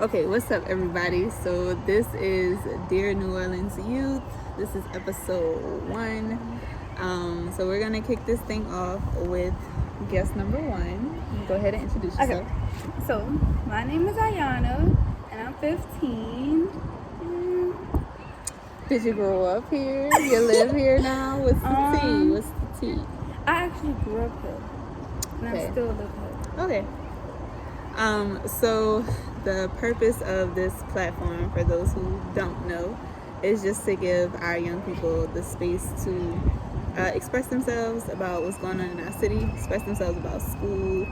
Okay, what's up, everybody? So this is Dear New Orleans Youth. This is episode 1. So we're gonna kick this thing off with guest number 1. Go ahead and introduce yourself. Okay. So my name is Iyhana, and I'm 15. Did you grow up here? You live here now? What's the tea? What's the tea? I actually grew up here, and Okay. I still live here. Okay. So the purpose of this platform, for those who don't know, is just to give our young people the space to express themselves about what's going on in our city, express themselves about school,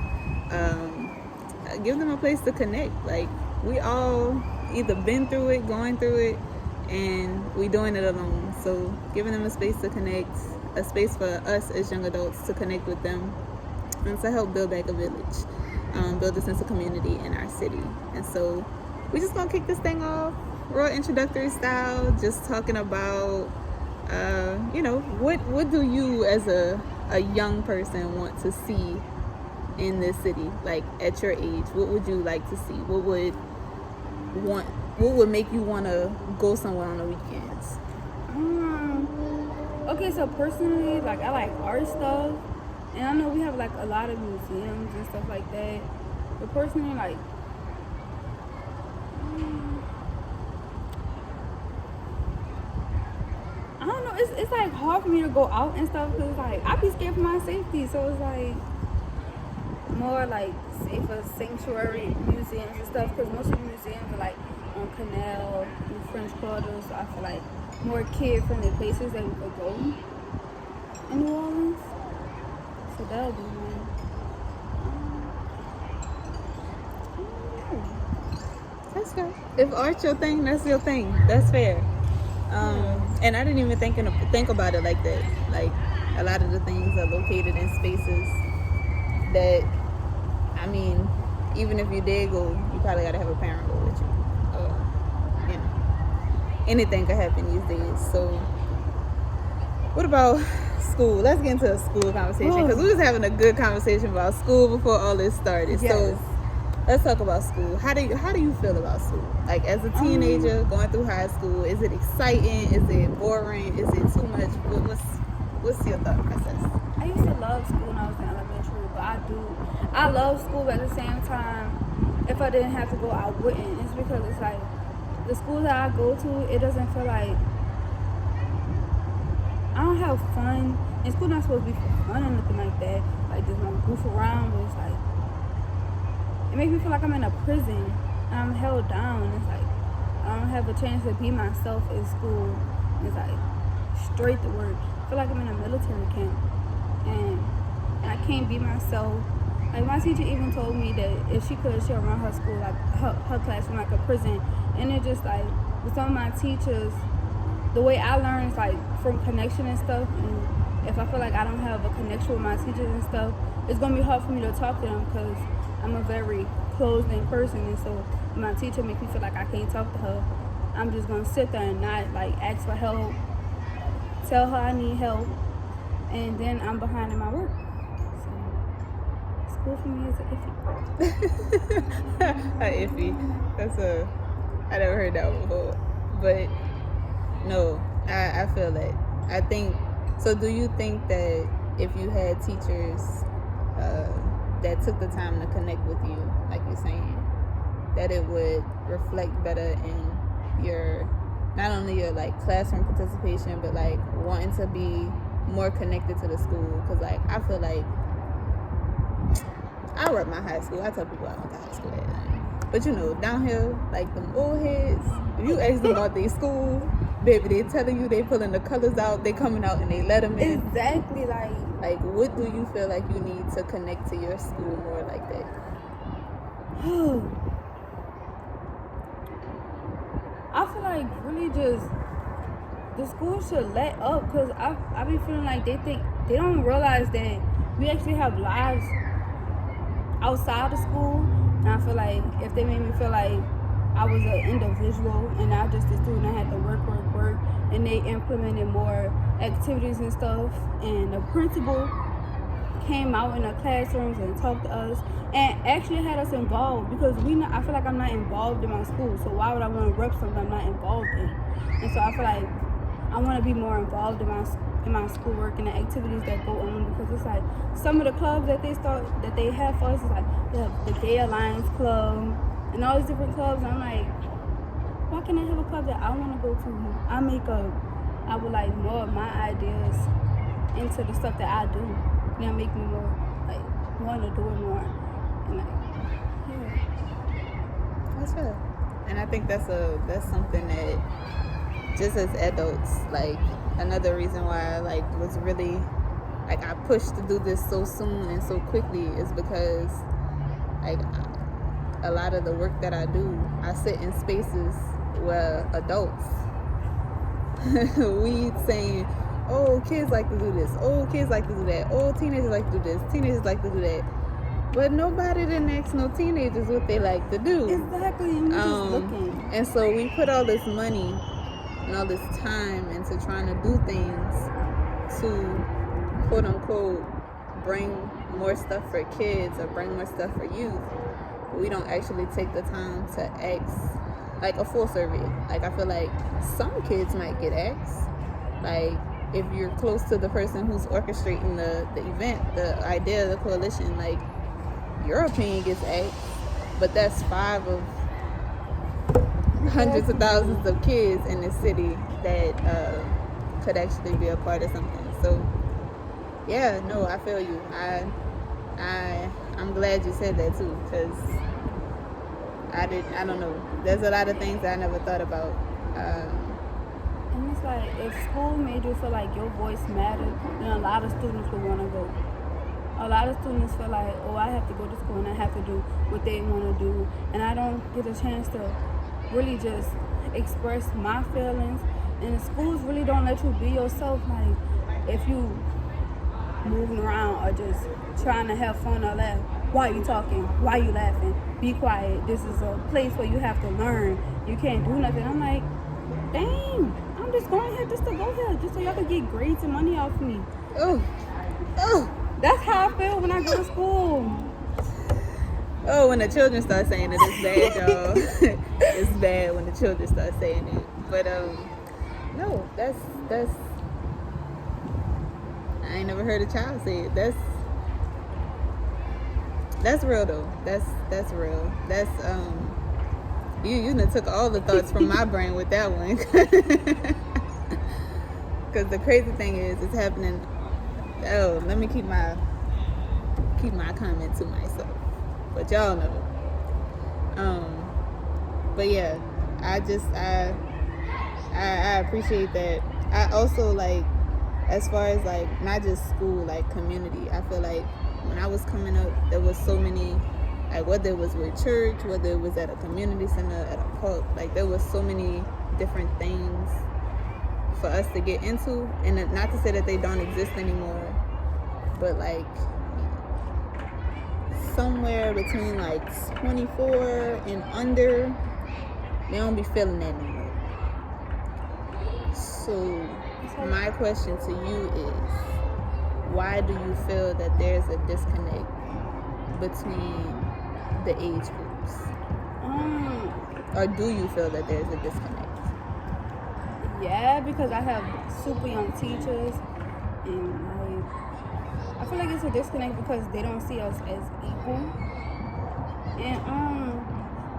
give them a place to connect. Like, we all either been through it, going through it, and we doing it alone. So giving them a space to connect, a space for us as young adults to connect with them, and to help build back a village, build a sense of community in our city. And so we just gonna kick this thing off real introductory style, just talking about what do you as a young person want to see in this city? Like, at your age, what would you like to see? What would make you want to go somewhere on the weekends? Okay, so personally, like, I like art stuff, and I know we have like a lot of museums and stuff like that. But personally, like, I don't know. It's like hard for me to go out and stuff because like I be scared for my safety. So it's like more like safer sanctuary museums and stuff, because most of the museums are like on Canal and French Quarter. So I feel like more kid-friendly places that we could go in New Orleans. So that would be one. That's fair. If art's your thing, that's your thing. That's fair. And I didn't even think about it like that. Like, a lot of the things are located in spaces that, I mean, even if you did go, you probably got to have a parent go with you. Anything could happen these days. So what about school? Let's get into a school conversation, because we was having a good conversation about school before all this started. Yes. So let's talk about school. How do you feel about school? Like, as a teenager going through high school, is it exciting? Is it boring? Is it too much? What's your thought process? I used to love school when I was in elementary, but I love school, but at the same time, if I didn't have to go, I wouldn't. It's because it's like the school that I go to, it doesn't feel like I don't have fun. And school not supposed to be for fun or nothing like that. Like, just want to goof around, but it's like it makes me feel like I'm in a prison and I'm held down. It's like I don't have a chance to be myself in school. It's like straight to work. I feel like I'm in a military camp, and I can't be myself. Like, my teacher even told me that if she could, she'll run her school, like her classroom, like a prison. And it just like with some of my teachers, the way I learn is like from connection and stuff. And if I feel like I don't have a connection with my teachers and stuff, it's gonna be hard for me to talk to them, because I'm a very closed-in person. And so my teacher makes me feel like I can't talk to her. I'm just gonna sit there and not like ask for help, tell her I need help, and then I'm behind in my work. So school for me is iffy. Iffy. I never heard that before. But no, I feel that. I think so. Do you think that if you had teachers that took the time to connect with you, like you're saying, that it would reflect better in your, not only your like classroom participation, but like wanting to be more connected to the school? Because like, I feel like I rep my high school. I tell people I went to high school that night. But down here, like them old heads, if you ask them about their school, baby, they telling you they pulling the colors out, they coming out and they let them in. Exactly. Like, what do you feel like you need to connect to your school more like that? I feel like really just the school should let up, because I be feeling like they don't realize that we actually have lives outside of school. And I feel like if they made me feel like I was an individual and not just a student, I had to work, and they implemented more activities and stuff, and the principal came out in the classrooms and talked to us and actually had us involved, because I feel like I'm not involved in my school, so why would I want to rep something I'm not involved in? And so I feel like I want to be more involved in my schoolwork and the activities that go on, because it's like some of the clubs that they have for us is like the Gay Alliance Club and all these different clubs, and I'm like, why can't I have a club that I want to go to? I would like more of my ideas into the stuff that I do. Make me more like want to do it more. And like, yeah. That's right. And I think that's something that just as adults, like another reason why I like was really like I pushed to do this so soon and so quickly is because like a lot of the work that I do, I sit in spaces where adults we saying, oh, kids like to do this, oh, kids like to do that, oh, teenagers like to do this, teenagers like to do that, but nobody didn't ask no teenagers what they like to do. Exactly. And we're just looking. And so we put all this money and all this time into trying to do things to quote unquote bring more stuff for kids or bring more stuff for youth, but we don't actually take the time to ask like a full survey. Like I feel like some kids might get asked, like if you're close to the person who's orchestrating the event, the idea of the coalition, like your opinion gets asked, but that's 5 of hundreds of thousands of kids in the city that could actually be a part of something. So yeah, no, I feel you. I'm glad you said that too, because I don't know. There's a lot of things I never thought about. And it's like, if school made you feel like your voice mattered, then a lot of students would want to go. A lot of students feel like, oh, I have to go to school and I have to do what they want to do, and I don't get a chance to really just express my feelings. And the schools really don't let you be yourself. Like, if you moving around or just trying to have fun or laugh, why are you talking? Why are you laughing? Be quiet. This is a place where you have to learn. You can't do nothing. I'm like, dang, I'm just going here just to go here, just so y'all can get grades and money off me. Oh. That's how I feel when I go to school. Oh, when the children start saying it, it's bad, y'all. It's bad when the children start saying it. But no, that's I ain't never heard a child say it. That's real though. That's real. That's you done took all the thoughts from my brain with that one. Because the crazy thing is, it's happening. Oh, let me keep my comment to myself. But y'all know. But yeah, I appreciate that. I also like, as far as like not just school, like community. I feel like when I was coming up, there was so many, like whether it was with church, whether it was at a community center, at a park, like there was so many different things for us to get into. And not to say that they don't exist anymore, but like somewhere between like 24 and under, they don't be feeling that anymore. So my question to you is, why do you feel that there's a disconnect between the age groups? Or do you feel that there's a disconnect? Yeah, because I have super young teachers, and I feel like it's a disconnect because they don't see us as equal. And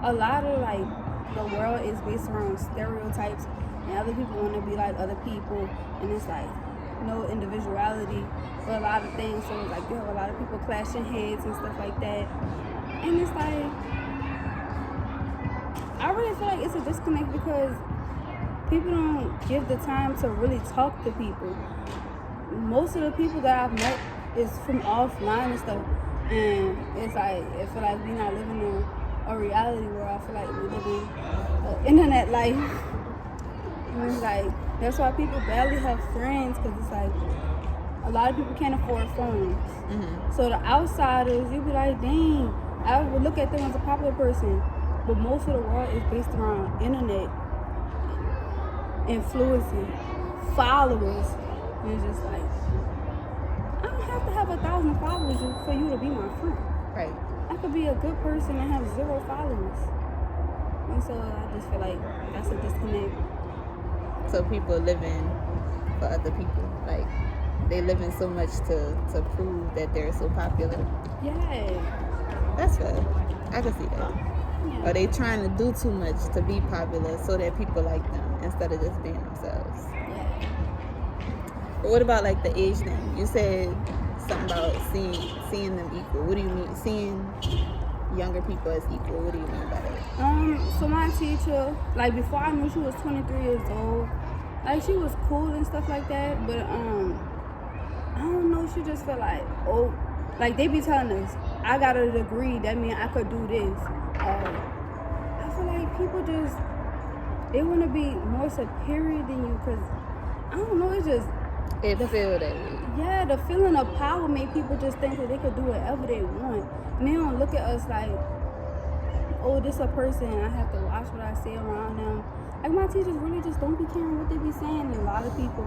a lot of like the world is based around stereotypes, and other people want to be like other people, and it's like no individuality for a lot of things. So it's like you have a lot of people clashing heads and stuff like that, and it's like I really feel like it's a disconnect because people don't give the time to really talk to people. Most of the people that I've met is from offline and stuff, and it's like I feel like we're not living in a reality world. I feel like we're living an internet life. And it's like, that's why people barely have friends, because it's like a lot of people can't afford phones. Mm-hmm. So the outsiders, you be like, dang, I would look at them as a popular person, but most of the world is based around internet, influencing, followers. And it's just like, I don't have to have 1,000 followers for you to be my friend. Right. I could be a good person and have 0 followers. And so I just feel like that's a disconnect. So people living for other people, like they living so much to prove that they're so popular. Yeah. That's fair. I can see that. Yeah. Or they trying to do too much to be popular so that people like them instead of just being themselves. Yeah. But what about like the age thing? You said something about seeing them equal. What do you mean? Seeing younger people as equal. What do you mean by that? So my teacher, like before I knew she was 23 years old, like she was cool and stuff like that, but I don't know, she just felt like, oh, like they be telling us, I got a degree, that means I could do this. I feel like people just, they want to be more superior than you, because I don't know, it's just, It feel that way. yeah, the feeling of power make people just think that they could do whatever they want. And they don't look at us like, oh, this a person, I have to watch what I say around them. Like, my teachers really just don't be caring what they be saying. And a lot of people,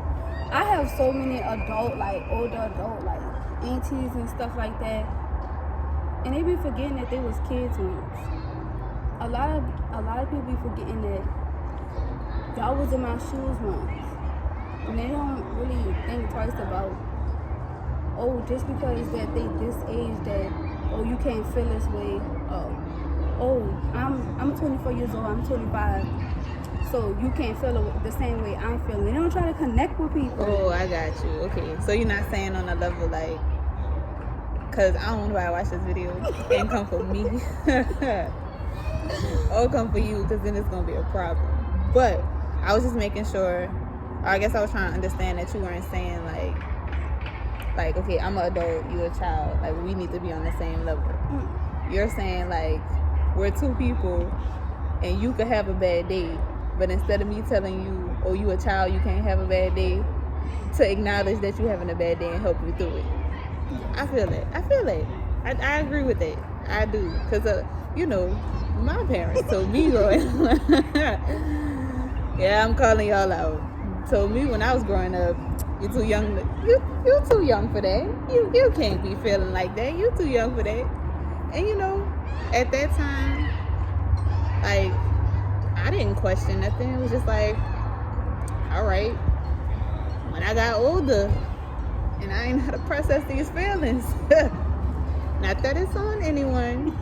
I have so many adult, like, older adult, like, aunties and stuff like that. And they be forgetting that they was kids once. A lot of people be forgetting that y'all was in my shoes once. And they don't really think twice about, oh, just because that they this age that, oh, you can't feel this way. Oh, I'm 24 years old, I'm 25. So you can't feel it the same way I'm feeling. They don't try to connect with people. Oh, I got you. Okay. So you're not saying on a level like, because I don't know why I watch this video and come for me. Or come for you, because then it's going to be a problem. But I was just making sure, or I guess I was trying to understand that you weren't saying like, okay, I'm an adult, you're a child. Like, we need to be on the same level. You're saying, like, we're two people, and you could have a bad day. But instead of me telling you, oh, you a child, you can't have a bad day, to acknowledge that you're having a bad day and help you through it. I feel it. I agree with that. I do. Because, you know, my parents told me growing up. Yeah, I'm calling y'all out. Told me when I was growing up, you're too young. You're too young for that. You can't be feeling like that. You're too young for that. And, you know, at that time, like, I didn't question nothing. It was just like, all right. When I got older and I ain't know how to process these feelings, not that it's on anyone,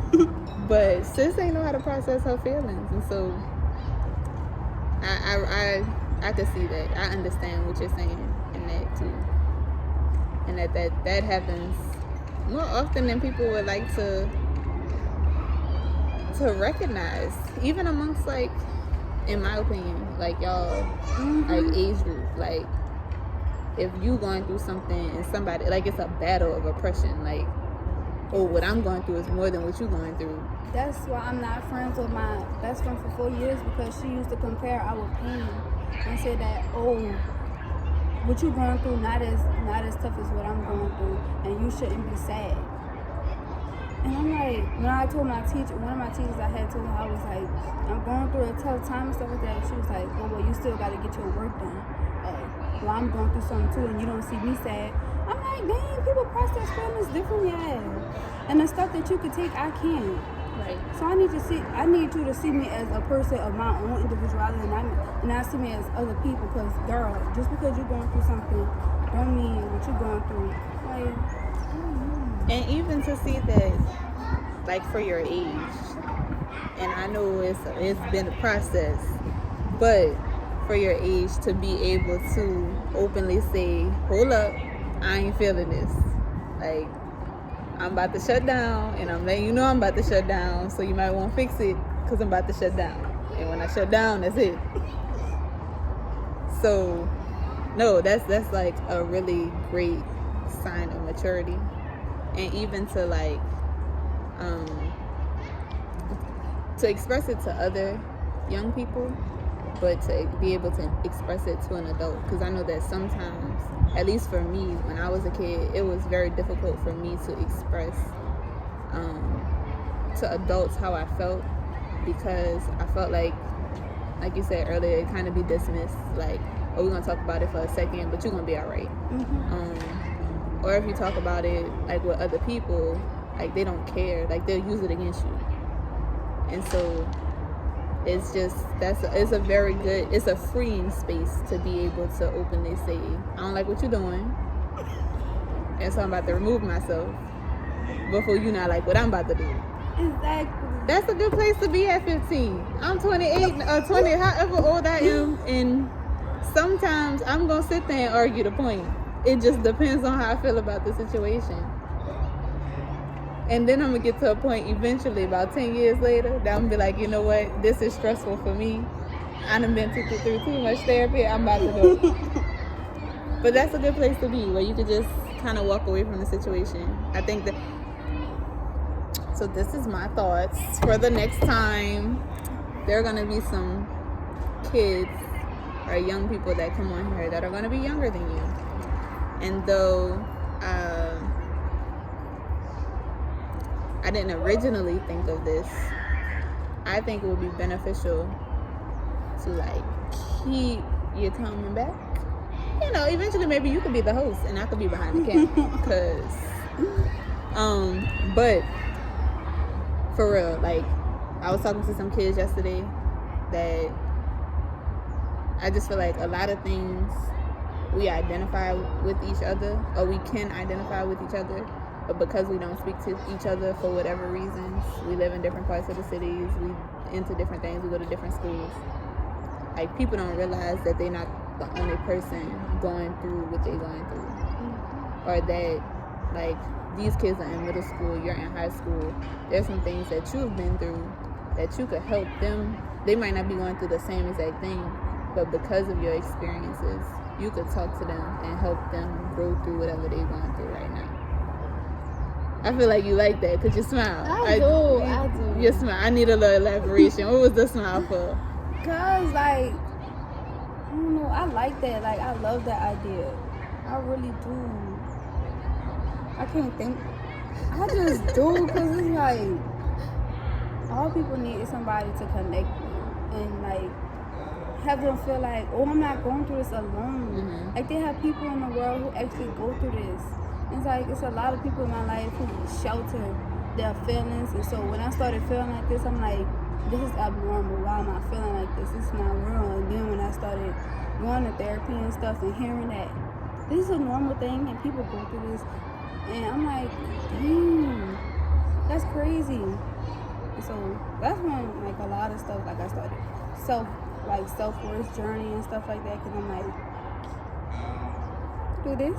but sis ain't know how to process her feelings. And so I can see that. I understand what you're saying in that too. And that happens more often than people would like to recognize, even amongst, like, in my opinion, like, y'all, like, age group. Like, if you going through something and somebody, like, it's a battle of oppression, like, oh, what I'm going through is more than what you're going through. That's why I'm not friends with my best friend for 4 years, because she used to compare our pain and say that, oh, what you're going through not as tough as what I'm going through, and you shouldn't be sad. And I'm like, when I told my teacher, one of my teachers I had told her, I was like, I'm going through a tough time and stuff like that. And she was like, oh, well, you still got to get your work done. Well, I'm going through something too, and you don't see me sad. I'm like, dang, people process feelings different, yeah. And the stuff that you could take, I can't. Right. So I need you to see me as a person of my own individuality, and not see me as other people. Because, girl, just because you're going through something, don't mean what you're going through. Like, and even to see that, like, for your age, and I know it's been a process, but for your age to be able to openly say, hold up, I ain't feeling this. Like, I'm about to shut down, and I'm letting you know I'm about to shut down, so you might want to fix it, because I'm about to shut down. And when I shut down, that's it. So, no, that's like a really great sign of maturity. And even to, like, to express it to other young people, but to be able to express it to an adult. Because I know that sometimes, at least for me, when I was a kid, it was very difficult for me to express to adults how I felt, because I felt like you said earlier, it kind of be dismissed, like, oh, we're going to talk about it for a second, but you're going to be all right. or if you talk about it like with other people, like they don't care, like they'll use it against you. And so it's just it's a freeing space to be able to openly say, I don't like what you're doing, and so I'm about to remove myself before you not like what I'm about to do. Exactly. That's a good place to be at 15. I'm 28 or 20, however old I am, and sometimes I'm gonna sit there and argue the point. It just depends on how I feel about the situation. And then I'm gonna get to a point eventually, about 10 years later, that I'm gonna be like, you know what? This is stressful for me. I done been through too much therapy. I'm about to go. But that's a good place to be, where you could just kind of walk away from the situation. I think that. So this is my thoughts for the next time. There are gonna be some kids or young people that come on here that are gonna be younger than you. And though I didn't originally think of this, I think it would be beneficial to like keep you coming back. You know, eventually maybe you could be the host and I could be behind the camera. But for real, like I was talking to some kids yesterday that I just feel like a lot of things we identify with each other, or we can identify with each other, but because we don't speak to each other for whatever reasons, we live in different parts of the cities, we into different things, we go to different schools. Like people don't realize that they're not the only person going through what they're going through, or that like these kids are in middle school, you're in high school. There's some things that you've been through that you could help them. They might not be going through the same exact thing, but because of your experiences, you could talk to them and help them grow through whatever they're going through right now. I feel like you like that because you smile. I do. You smile. I need a little elaboration. What was the smile for? Cause like, I don't know, I like that. Like I love that idea. I really do. I can't think. I just do, because it's like all people need is somebody to connect with and like have them feel like, oh, I'm not going through this alone. Mm-hmm. Like they have people in the world who actually go through this. It's like it's a lot of people in my life who shelter their feelings, and so when I started feeling like this, I'm like, this is abnormal. Why am I feeling like this? This is not real. And then when I started going to therapy and stuff and hearing that this is a normal thing and people go through this, and I'm like, dang, that's crazy. And so that's when like a lot of stuff, like I started self-worth journey and stuff like that, because I'm like, do this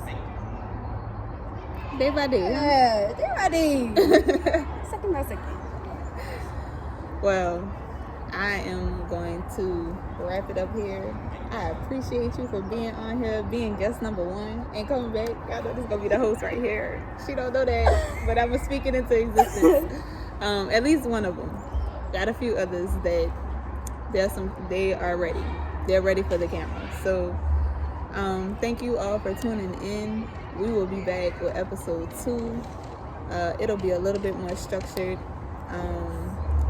Day by day. yeah, day by day. Second by second. Well, I am going to wrap it up here. I appreciate you for being on here, being guest number 1, and coming back. I know this is gonna be the host right here. She don't know that, but I'm speaking into existence. At least one of them. Got a few others that they are ready. They're ready for the camera. So thank you all for tuning in. We will be back with episode 2. It'll be a little bit more structured,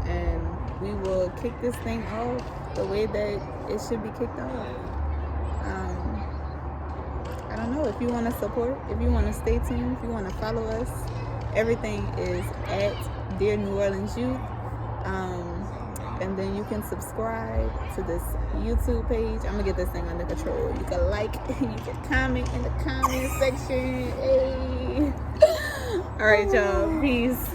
and we will kick this thing off the way that it should be kicked off. I don't know, if you want to support, if you want to stay tuned, if you want to follow us, everything is at Dear New Orleans Youth. And then you can subscribe to this YouTube page. I'm gonna get this thing under control. You can like, you can comment in the comment section. Hey. All right, y'all. Peace.